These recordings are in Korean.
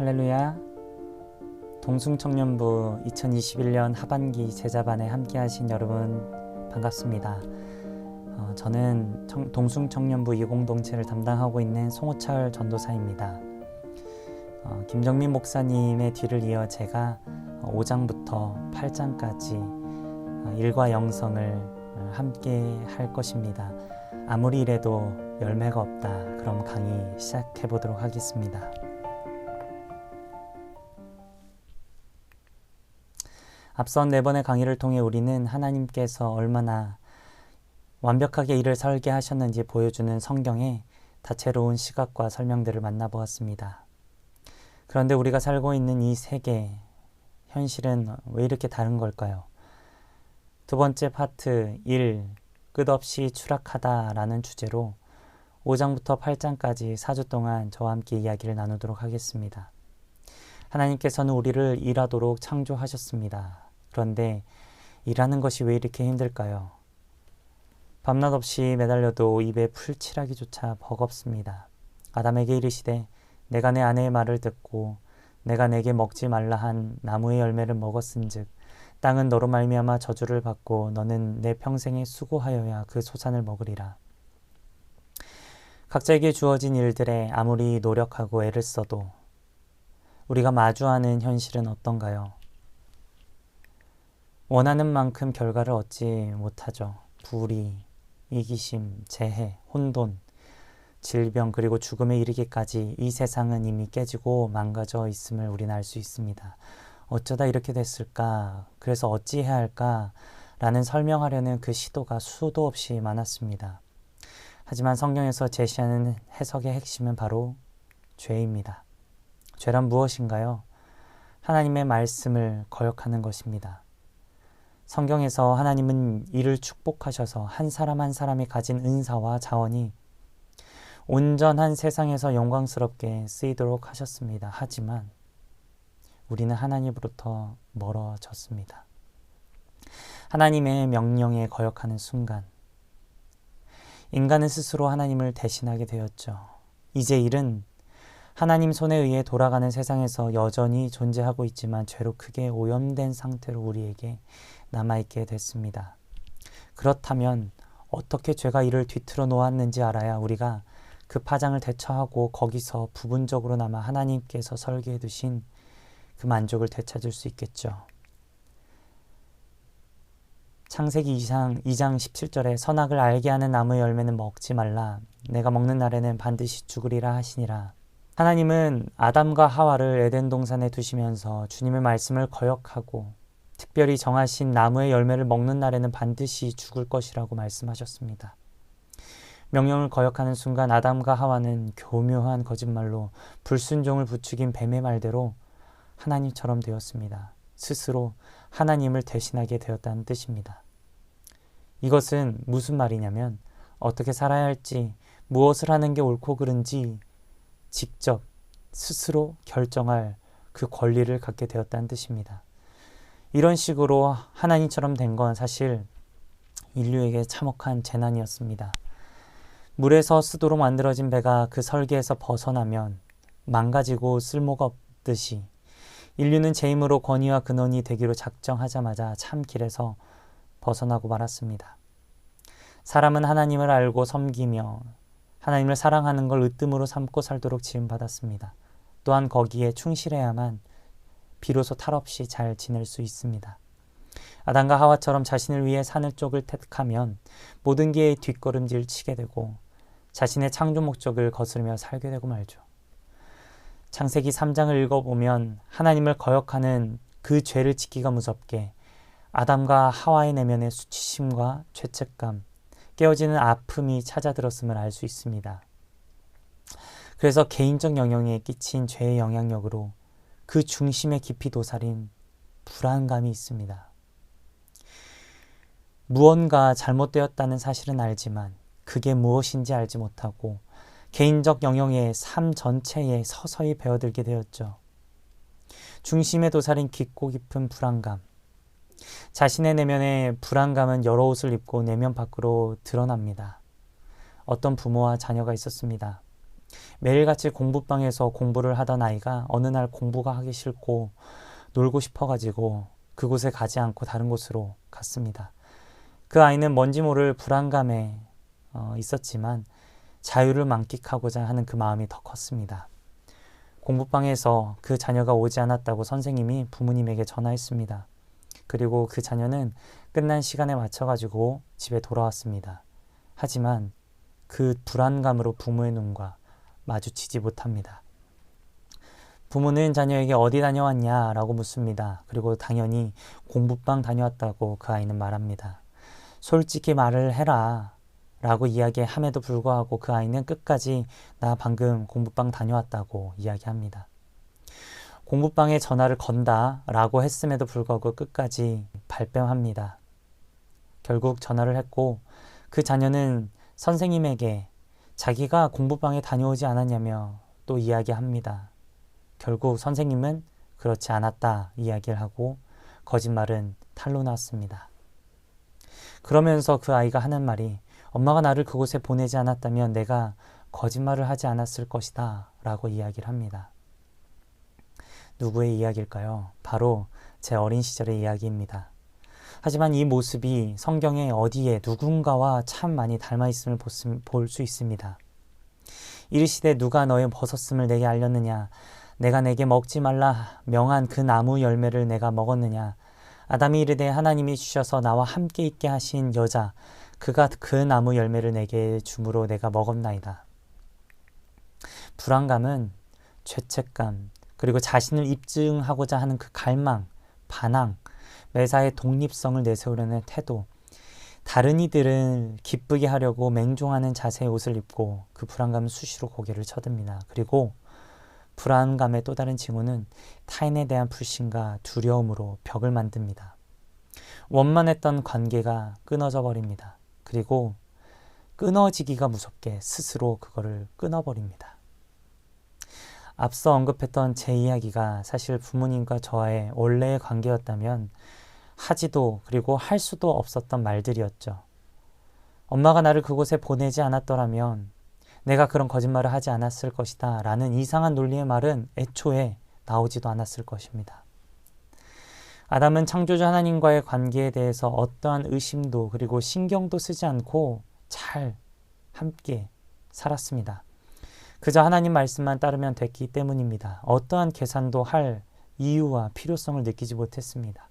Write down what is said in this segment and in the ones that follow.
할렐루야. 동숭청년부 2021년 하반기 제자반에 함께하신 여러분 반갑습니다. 저는 동숭청년부 이공동체를 담당하고 있는 송호철 전도사입니다. 김정민 목사님의 뒤를 이어 제가 5장부터 8장까지 일과 영성을 함께 할 것입니다. 아무리 이래도 열매가 없다. 그럼 강의 시작해 보도록 하겠습니다. 앞선 4번의 강의를 통해 우리는 하나님께서 얼마나 완벽하게 일을 설계하셨는지 보여주는 성경의 다채로운 시각과 설명들을 만나보았습니다. 그런데 우리가 살고 있는 이 세계, 현실은 왜 이렇게 다른 걸까요? 두 번째 파트 1, 끝없이 추락하다라는 주제로 5장부터 8장까지 4주 동안 저와 함께 이야기를 나누도록 하겠습니다. 하나님께서는 우리를 일하도록 창조하셨습니다. 그런데 일하는 것이 왜 이렇게 힘들까요? 밤낮 없이 매달려도 입에 풀칠하기조차 버겁습니다. 아담에게 이르시되 내가 내 아내의 말을 듣고 내가 내게 먹지 말라 한 나무의 열매를 먹었은즉 땅은 너로 말미암아 저주를 받고 너는 내 평생에 수고하여야 그 소산을 먹으리라. 각자에게 주어진 일들에 아무리 노력하고 애를 써도 우리가 마주하는 현실은 어떤가요? 원하는 만큼 결과를 얻지 못하죠. 불의, 이기심, 재해, 혼돈, 질병 그리고 죽음에 이르기까지 이 세상은 이미 깨지고 망가져 있음을 우리는 알 수 있습니다. 어쩌다 이렇게 됐을까? 그래서 어찌해야 할까? 라는 설명하려는 그 시도가 수도 없이 많았습니다. 하지만 성경에서 제시하는 해석의 핵심은 바로 죄입니다. 죄란 무엇인가요? 하나님의 말씀을 거역하는 것입니다. 성경에서 하나님은 이를 축복하셔서 한 사람 한 사람이 가진 은사와 자원이 온전한 세상에서 영광스럽게 쓰이도록 하셨습니다. 하지만 우리는 하나님으로부터 멀어졌습니다. 하나님의 명령에 거역하는 순간 인간은 스스로 하나님을 대신하게 되었죠. 이제 일은 하나님 손에 의해 돌아가는 세상에서 여전히 존재하고 있지만 죄로 크게 오염된 상태로 우리에게 남아있게 됐습니다. 그렇다면 어떻게 죄가 이를 뒤틀어 놓았는지 알아야 우리가 그 파장을 대처하고 거기서 부분적으로나마 하나님께서 설계해 두신 그 만족을 되찾을 수 있겠죠. 창세기 2장 17절에 선악을 알게 하는 나무의 열매는 먹지 말라. 내가 먹는 날에는 반드시 죽으리라 하시니라. 하나님은 아담과 하와를 에덴 동산에 두시면서 주님의 말씀을 거역하고 특별히 정하신 나무의 열매를 먹는 날에는 반드시 죽을 것이라고 말씀하셨습니다. 명령을 거역하는 순간 아담과 하와는 교묘한 거짓말로 불순종을 부추긴 뱀의 말대로 하나님처럼 되었습니다. 스스로 하나님을 대신하게 되었다는 뜻입니다. 이것은 무슨 말이냐면 어떻게 살아야 할지, 무엇을 하는 게 옳고 그른지 직접 스스로 결정할 그 권리를 갖게 되었다는 뜻입니다. 이런 식으로 하나님처럼 된 건 사실 인류에게 참혹한 재난이었습니다. 물에서 쓰도록 만들어진 배가 그 설계에서 벗어나면 망가지고 쓸모가 없듯이 인류는 제 힘으로 권위와 근원이 되기로 작정하자마자 참 길에서 벗어나고 말았습니다. 사람은 하나님을 알고 섬기며 하나님을 사랑하는 걸 으뜸으로 삼고 살도록 지음받았습니다. 또한 거기에 충실해야만 비로소 탈없이 잘 지낼 수 있습니다. 아담과 하와처럼 자신을 위해 사는 쪽을 택하면 모든 게 뒷걸음질 치게 되고 자신의 창조 목적을 거스르며 살게 되고 말죠. 창세기 3장을 읽어보면 하나님을 거역하는 그 죄를 짓기가 무섭게 아담과 하와의 내면의 수치심과 죄책감, 깨어지는 아픔이 찾아들었음을 알 수 있습니다. 그래서 개인적 영역에 끼친 죄의 영향력으로 그 중심에 깊이 도사린 불안감이 있습니다. 무언가 잘못되었다는 사실은 알지만 그게 무엇인지 알지 못하고 개인적 영역의 삶 전체에 서서히 배어들게 되었죠. 중심에 도사린 깊고 깊은 불안감. 자신의 내면의 불안감은 여러 옷을 입고 내면 밖으로 드러납니다. 어떤 부모와 자녀가 있었습니다. 매일같이 공부방에서 공부를 하던 아이가 어느 날 공부가 하기 싫고 놀고 싶어가지고 그곳에 가지 않고 다른 곳으로 갔습니다. 그 아이는 뭔지 모를 불안감에 있었지만 자유를 만끽하고자 하는 그 마음이 더 컸습니다. 공부방에서 그 자녀가 오지 않았다고 선생님이 부모님에게 전화했습니다. 그리고 그 자녀는 끝난 시간에 맞춰가지고 집에 돌아왔습니다. 하지만 그 불안감으로 부모의 눈과 마주치지 못합니다. 부모는 자녀에게 어디 다녀왔냐 라고 묻습니다. 그리고 당연히 공부방 다녀왔다고 그 아이는 말합니다. 솔직히 말을 해라 라고 이야기함에도 불구하고 그 아이는 끝까지 나 방금 공부방 다녀왔다고 이야기합니다. 공부방에 전화를 건다 라고 했음에도 불구하고 끝까지 발뺌합니다. 결국 전화를 했고 그 자녀는 선생님에게 자기가 공부방에 다녀오지 않았냐며 또 이야기합니다. 결국 선생님은 그렇지 않았다 이야기를 하고 거짓말은 탄로 났습니다. 그러면서 그 아이가 하는 말이 엄마가 나를 그곳에 보내지 않았다면 내가 거짓말을 하지 않았을 것이다 라고 이야기를 합니다. 누구의 이야기일까요? 바로 제 어린 시절의 이야기입니다. 하지만 이 모습이 성경에 어디에 누군가와 참 많이 닮아있음을 볼 수 있습니다. 이르시되 누가 너의 벗었음을 내게 알렸느냐? 내가 내게 먹지 말라 명한 그 나무 열매를 내가 먹었느냐? 아담이 이르되 하나님이 주셔서 나와 함께 있게 하신 여자 그가 그 나무 열매를 내게 주므로 내가 먹었나이다. 불안감은 죄책감 그리고 자신을 입증하고자 하는 그 갈망, 반항, 매사에 독립성을 내세우려는 태도, 다른 이들을 기쁘게 하려고 맹종하는 자세의 옷을 입고 그 불안감은 수시로 고개를 쳐듭니다. 그리고 불안감의 또 다른 징후는 타인에 대한 불신과 두려움으로 벽을 만듭니다. 원만했던 관계가 끊어져 버립니다. 그리고 끊어지기가 무섭게 스스로 그거를 끊어버립니다. 앞서 언급했던 제 이야기가 사실 부모님과 저와의 원래의 관계였다면 하지도 그리고 할 수도 없었던 말들이었죠. 엄마가 나를 그곳에 보내지 않았더라면 내가 그런 거짓말을 하지 않았을 것이다 라는 이상한 논리의 말은 애초에 나오지도 않았을 것입니다. 아담은 창조주 하나님과의 관계에 대해서 어떠한 의심도 그리고 신경도 쓰지 않고 잘 함께 살았습니다. 그저 하나님 말씀만 따르면 됐기 때문입니다. 어떠한 계산도 할 이유와 필요성을 느끼지 못했습니다.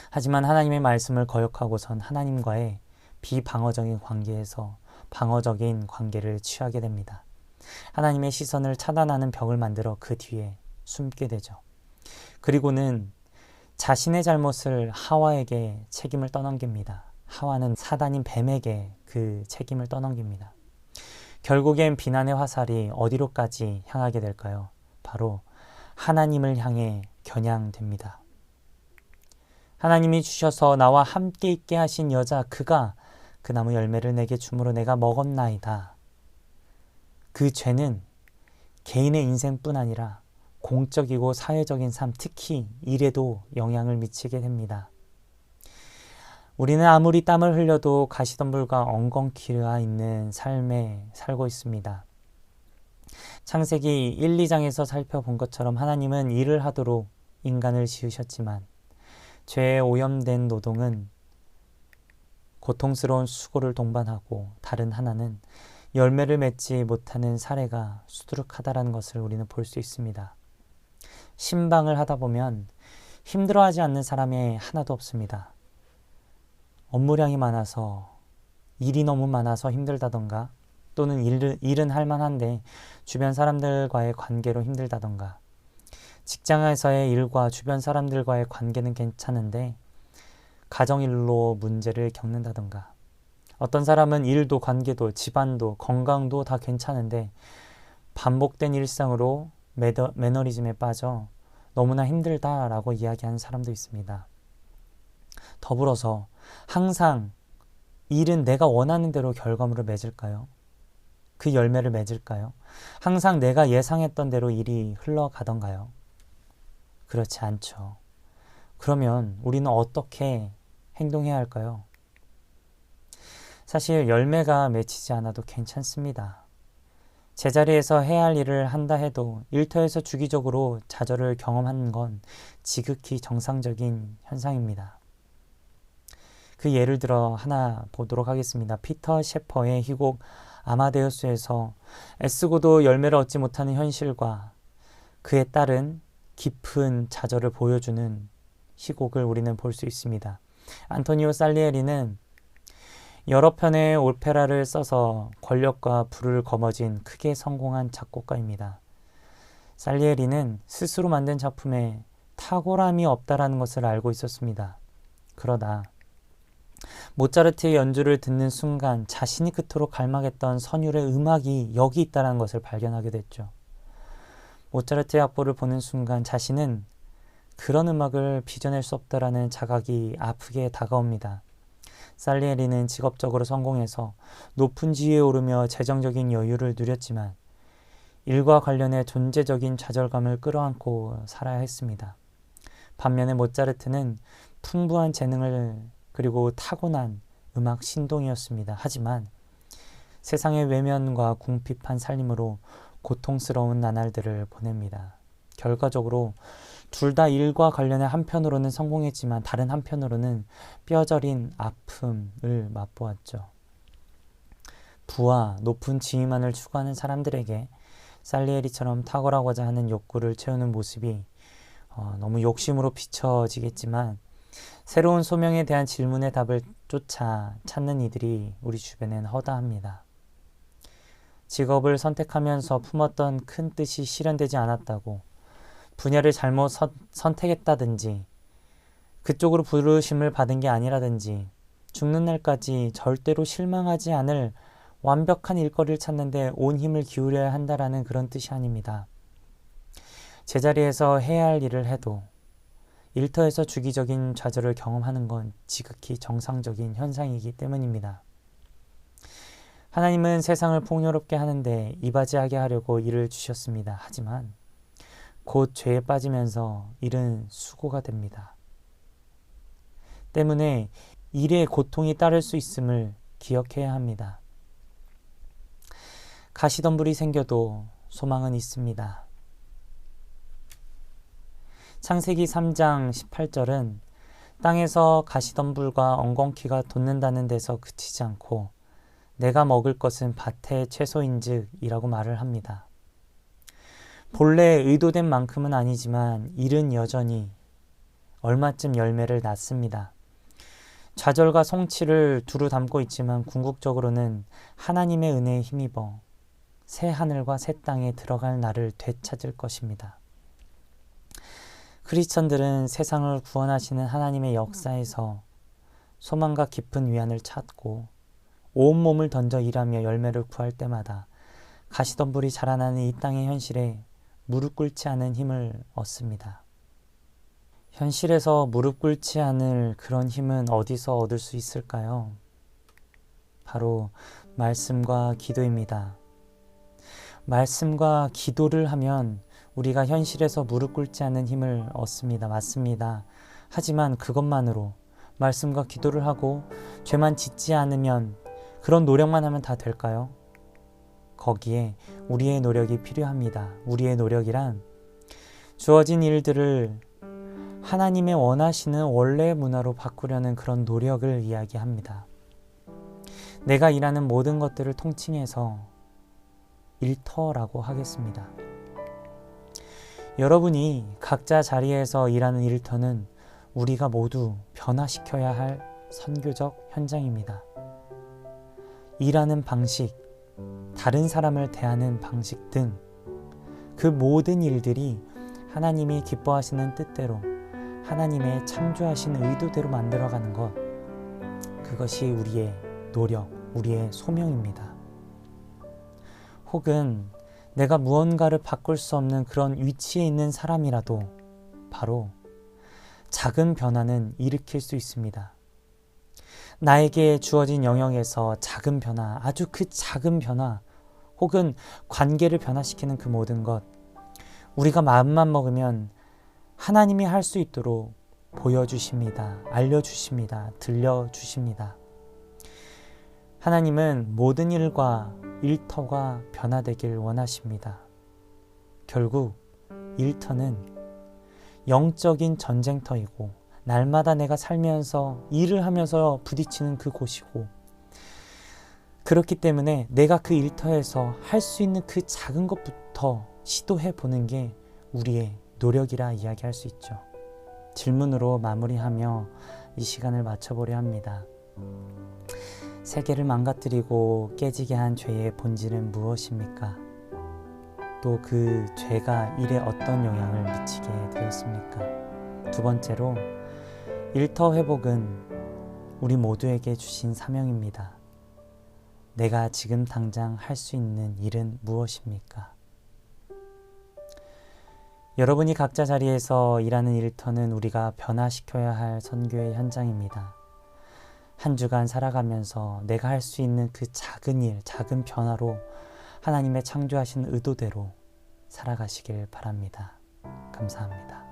하지만 하나님의 말씀을 거역하고선 하나님과의 비방어적인 관계에서 방어적인 관계를 취하게 됩니다. 하나님의 시선을 차단하는 벽을 만들어 그 뒤에 숨게 되죠. 그리고는 자신의 잘못을 하와에게 책임을 떠넘깁니다. 하와는 사단인 뱀에게 그 책임을 떠넘깁니다. 결국엔 비난의 화살이 어디로까지 향하게 될까요? 바로 하나님을 향해 겨냥됩니다. 하나님이 주셔서 나와 함께 있게 하신 여자 그가 그 나무 열매를 내게 주므로 내가 먹었나이다. 그 죄는 개인의 인생뿐 아니라 공적이고 사회적인 삶, 특히 일에도 영향을 미치게 됩니다. 우리는 아무리 땀을 흘려도 가시덤불과 엉겅퀴르아 있는 삶에 살고 있습니다. 창세기 1, 2장에서 살펴본 것처럼 하나님은 일을 하도록 인간을 지으셨지만 죄에 오염된 노동은 고통스러운 수고를 동반하고 다른 하나는 열매를 맺지 못하는 사례가 수두룩하다는 것을 우리는 볼 수 있습니다. 신방을 하다 보면 힘들어하지 않는 사람이 하나도 없습니다. 업무량이 많아서 일이 너무 많아서 힘들다던가 또는 일은 할 만한데 주변 사람들과의 관계로 힘들다던가 직장에서의 일과 주변 사람들과의 관계는 괜찮은데 가정일로 문제를 겪는다던가 어떤 사람은 일도 관계도 집안도 건강도 다 괜찮은데 반복된 일상으로 매너리즘에 빠져 너무나 힘들다라고 이야기하는 사람도 있습니다. 더불어서 항상 일은 내가 원하는 대로 결과물을 맺을까요? 그 열매를 맺을까요? 항상 내가 예상했던 대로 일이 흘러가던가요? 그렇지 않죠. 그러면 우리는 어떻게 행동해야 할까요? 사실 열매가 맺히지 않아도 괜찮습니다. 제자리에서 해야 할 일을 한다 해도 일터에서 주기적으로 좌절을 경험하는 건 지극히 정상적인 현상입니다. 그 예를 들어 하나 보도록 하겠습니다. 피터 셰퍼의 희곡 아마데우스에서 애쓰고도 열매를 얻지 못하는 현실과 그에 따른 깊은 좌절을 보여주는 희곡을 우리는 볼 수 있습니다. 안토니오 살리에리는 여러 편의 오페라를 써서 권력과 부를 거머쥔 크게 성공한 작곡가입니다. 살리에리는 스스로 만든 작품에 탁월함이 없다라는 것을 알고 있었습니다. 그러다 모차르트의 연주를 듣는 순간 자신이 그토록 갈망했던 선율의 음악이 여기 있다는 것을 발견하게 됐죠. 모차르트의 악보를 보는 순간 자신은 그런 음악을 빚어낼 수 없다라는 자각이 아프게 다가옵니다. 살리에리는 직업적으로 성공해서 높은 지위에 오르며 재정적인 여유를 누렸지만 일과 관련해 존재적인 좌절감을 끌어안고 살아야 했습니다. 반면에 모차르트는 풍부한 재능을 그리고 타고난 음악 신동이었습니다. 하지만 세상의 외면과 궁핍한 살림으로 고통스러운 나날들을 보냅니다. 결과적으로 둘 다 일과 관련해 한편으로는 성공했지만 다른 한편으로는 뼈저린 아픔을 맛보았죠. 부와 높은 지위만을 추구하는 사람들에게 살리에리처럼 탁월하고자 하는 욕구를 채우는 모습이 너무 욕심으로 비춰지겠지만 새로운 소명에 대한 질문의 답을 쫓아 찾는 이들이 우리 주변엔 허다합니다. 직업을 선택하면서 품었던 큰 뜻이 실현되지 않았다고 분야를 잘못 선택했다든지 그쪽으로 부르심을 받은 게 아니라든지 죽는 날까지 절대로 실망하지 않을 완벽한 일거리를 찾는데 온 힘을 기울여야 한다라는 그런 뜻이 아닙니다. 제자리에서 해야 할 일을 해도 일터에서 주기적인 좌절을 경험하는 건 지극히 정상적인 현상이기 때문입니다. 하나님은 세상을 풍요롭게 하는데 이바지하게 하려고 일을 주셨습니다. 하지만 곧 죄에 빠지면서 일은 수고가 됩니다. 때문에 일에 고통이 따를 수 있음을 기억해야 합니다. 가시덤불이 생겨도 소망은 있습니다. 창세기 3장 18절은 땅에서 가시덤불과 엉겅퀴가 돋는다는 데서 그치지 않고 내가 먹을 것은 밭의 채소인즉 이라고 말을 합니다. 본래 의도된 만큼은 아니지만 일은 여전히 얼마쯤 열매를 낳습니다. 좌절과 성취를 두루 담고 있지만 궁극적으로는 하나님의 은혜에 힘입어 새 하늘과 새 땅에 들어갈 날을 되찾을 것입니다. 크리스천들은 세상을 구원하시는 하나님의 역사에서 소망과 깊은 위안을 찾고 온몸을 던져 일하며 열매를 구할 때마다 가시덤불이 자라나는 이 땅의 현실에 무릎 꿇지 않은 힘을 얻습니다. 현실에서 무릎 꿇지 않을 그런 힘은 어디서 얻을 수 있을까요? 바로 말씀과 기도입니다. 말씀과 기도를 하면 우리가 현실에서 무릎 꿇지 않는 힘을 얻습니다. 맞습니다. 하지만 그것만으로 말씀과 기도를 하고 죄만 짓지 않으면 그런 노력만 하면 다 될까요? 거기에 우리의 노력이 필요합니다. 우리의 노력이란 주어진 일들을 하나님의 원하시는 원래의 문화로 바꾸려는 그런 노력을 이야기합니다. 내가 일하는 모든 것들을 통칭해서 일터라고 하겠습니다. 여러분이 각자 자리에서 일하는 일터는 우리가 모두 변화시켜야 할 선교적 현장입니다. 일하는 방식, 다른 사람을 대하는 방식 등 그 모든 일들이 하나님이 기뻐하시는 뜻대로 하나님의 창조하신 의도대로 만들어가는 것, 그것이 우리의 노력, 우리의 소명입니다. 혹은 내가 무언가를 바꿀 수 없는 그런 위치에 있는 사람이라도 바로 작은 변화는 일으킬 수 있습니다. 나에게 주어진 영역에서 작은 변화, 아주 그 작은 변화, 혹은 관계를 변화시키는 그 모든 것, 우리가 마음만 먹으면 하나님이 할 수 있도록 보여주십니다. 알려주십니다. 들려주십니다. 하나님은 모든 일과 일터가 변화되길 원하십니다. 결국 일터는 영적인 전쟁터이고 날마다 내가 살면서 일을 하면서 부딪히는 그곳이고, 그렇기 때문에 내가 그 일터에서 할 수 있는 그 작은 것부터 시도해 보는 게 우리의 노력이라 이야기할 수 있죠. 질문으로 마무리하며 이 시간을 마쳐보려 합니다. 세계를 망가뜨리고 깨지게 한 죄의 본질은 무엇입니까? 또 그 죄가 일에 어떤 영향을 미치게 되었습니까? 두 번째로, 일터 회복은 우리 모두에게 주신 사명입니다. 내가 지금 당장 할 수 있는 일은 무엇입니까? 여러분이 각자 자리에서 일하는 일터는 우리가 변화시켜야 할 선교의 현장입니다. 한 주간 살아가면서 내가 할 수 있는 그 작은 일, 작은 변화로 하나님의 창조하신 의도대로 살아가시길 바랍니다. 감사합니다.